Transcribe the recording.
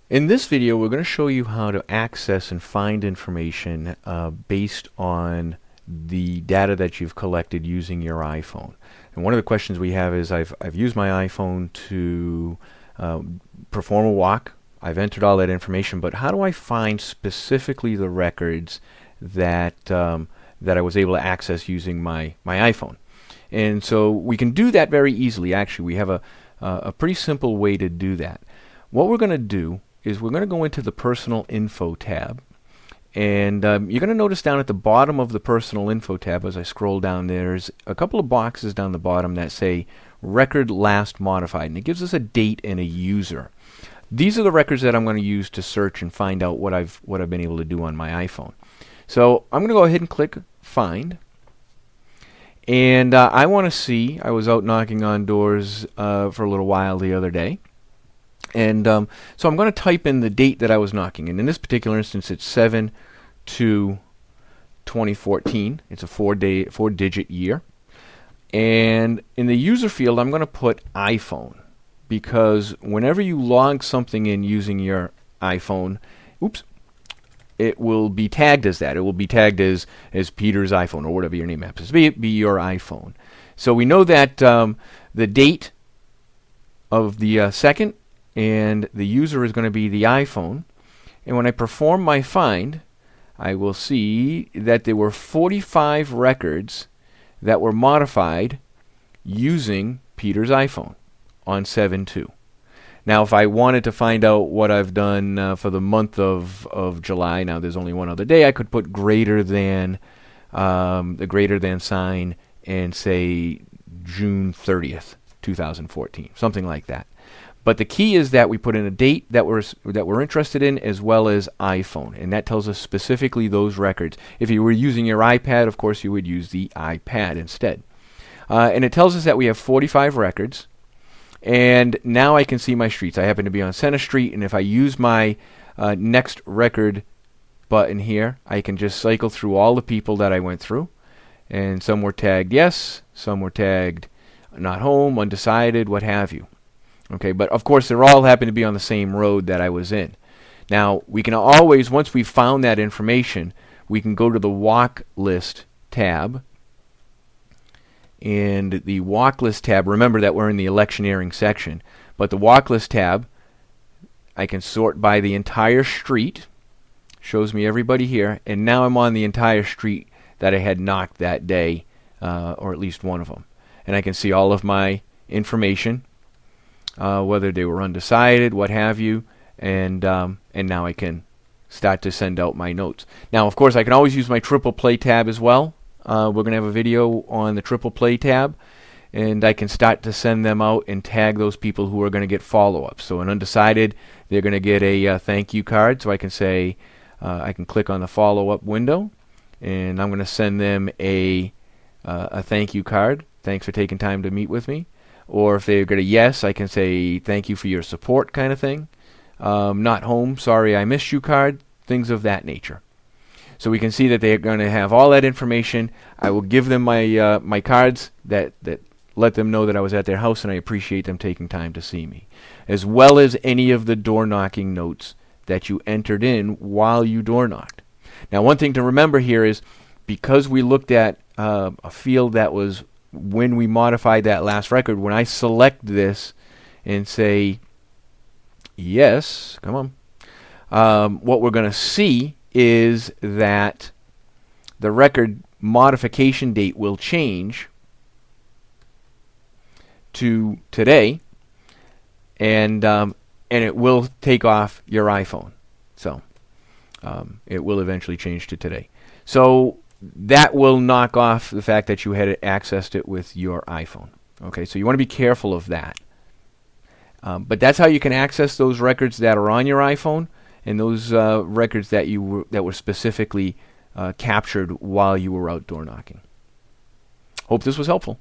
In this video, we're going to show you how to access and find information based on the data that you've collected using your iPhone. And one of the questions we have is, I've used my iPhone to perform a walk. I've entered all that information, but how do I find specifically the records that that I was able to access using my iPhone? And so we can do that very easily. Actually, we have a pretty simple way to do that. What we're going to do is we're going to go into the Personal Info tab, and you're going to notice down at the bottom of the Personal Info tab, as I scroll down, there's a couple of boxes down the bottom that say Record Last Modified, and it gives us a date and a user. These are the records that I'm going to use to search and find out what I've been able to do on my iPhone. So I'm going to go ahead and click Find. And I want to see, I was out knocking on doors for a little while the other day. And so I'm going to type in the date that I was knocking. And in this particular instance, it's 7/2/2014. It's a four-digit year. And in the user field, I'm going to put iPhone, because whenever you log something in using your iPhone, it will be tagged as that. It will be tagged as Peter's iPhone, or whatever your name happens to be your iPhone. So we know that the date of the second and the user is going to be the iPhone. And when I perform my find, I will see that there were 45 records that were modified using Peter's iPhone on 7/2. Now, if I wanted to find out what I've done for the month of July, now there's only one other day, I could put greater than, the greater than sign, and say June 30th, 2014, something like that. But the key is that we put in a date that we're interested in, as well as iPhone, and that tells us specifically those records. If you were using your iPad, of course, you would use the iPad instead. And it tells us that we have 45 records. And now I can see my streets. I happen to be on Center Street, and if I use my next record button here, I can just cycle through all the people that I went through. And some were tagged yes, some were tagged not home, undecided, what have you. Okay, but of course they're all happen to be on the same road that I was in. Now, we can always, once we've found that information, we can go to the Walk List tab. And the Walk List tab, remember that we're in the electioneering section, but the Walk List tab, I can sort by the entire street, shows me everybody here, and now I'm on the entire street that I had knocked that day, or at least one of them. And I can see all of my information, whether they were undecided, what have you, and now I can start to send out my notes. Now, of course, I can always use my Triple Play tab as well. We're going to have a video on the Triple Play tab, and I can start to send them out and tag those people who are going to get follow-ups. So an undecided, they're going to get a thank you card. So I can say, I can click on the follow-up window, and I'm going to send them a thank you card. Thanks for taking time to meet with me. Or if they're going to yes, I can say thank you for your support, kind of thing. Not home, sorry I missed you card, things of that nature. So we can see that they're going to have all that information. I will give them my my cards that let them know that I was at their house, and I appreciate them taking time to see me, as well as any of the door knocking notes that you entered in while you door knocked. Now, one thing to remember here is, because we looked at a field that was when we modified that last record, when I select this and say yes, come on, what we're going to see is that the record modification date will change to today, and it will take off your iPhone. So it will eventually change to today. So that will knock off the fact that you had accessed it with your iPhone. Okay, so you want to be careful of that. But that's how you can access those records that are on your iPhone, and those records that were specifically captured while you were outdoor knocking. Hope this was helpful.